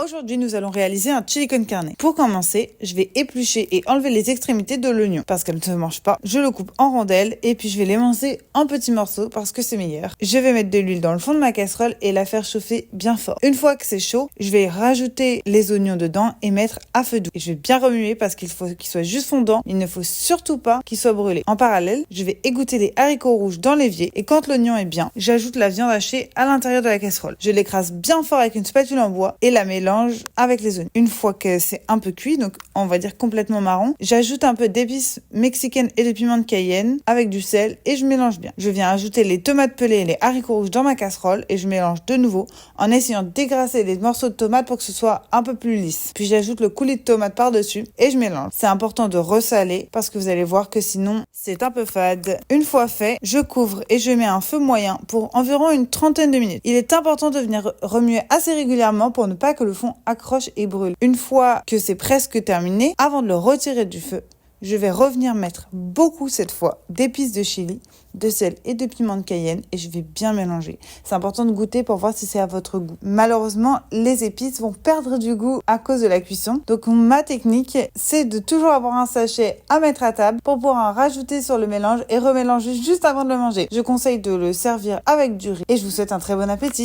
Aujourd'hui, nous allons réaliser un chili con carne. Pour commencer, je vais éplucher et enlever les extrémités de l'oignon parce qu'elle ne se mange pas. Je le coupe en rondelles et puis je vais l'émincer en petits morceaux parce que c'est meilleur. Je vais mettre de l'huile dans le fond de ma casserole et la faire chauffer bien fort. Une fois que c'est chaud, je vais rajouter les oignons dedans et mettre à feu doux. Et je vais bien remuer parce qu'il faut qu'il soit juste fondant. Il ne faut surtout pas qu'il soit brûlé. En parallèle, je vais égoutter les haricots rouges dans l'évier et quand l'oignon est bien, j'ajoute la viande hachée à l'intérieur de la casserole. Je l'écrase bien fort avec une spatule en bois et la mélange avec les oignons. Une fois que c'est un peu cuit, donc on va dire complètement marron, j'ajoute un peu d'épices mexicaines et de piment de Cayenne avec du sel et je mélange bien. Je viens ajouter les tomates pelées et les haricots rouges dans ma casserole et je mélange de nouveau en essayant de dégrasser les morceaux de tomates pour que ce soit un peu plus lisse. Puis j'ajoute le coulis de tomate par-dessus et je mélange. C'est important de ressaler parce que vous allez voir que sinon c'est un peu fade. Une fois fait, je couvre et je mets un feu moyen pour environ une trentaine de minutes. Il est important de venir remuer assez régulièrement pour ne pas que le fond accroche et brûle. Une fois que c'est presque terminé, avant de le retirer du feu, je vais revenir mettre beaucoup cette fois d'épices de chili, de sel et de piment de Cayenne et je vais bien mélanger. C'est important de goûter pour voir si c'est à votre goût. Malheureusement, les épices vont perdre du goût à cause de la cuisson. Donc ma technique, c'est de toujours avoir un sachet à mettre à table pour pouvoir en rajouter sur le mélange et remélanger juste avant de le manger. Je conseille de le servir avec du riz et je vous souhaite un très bon appétit.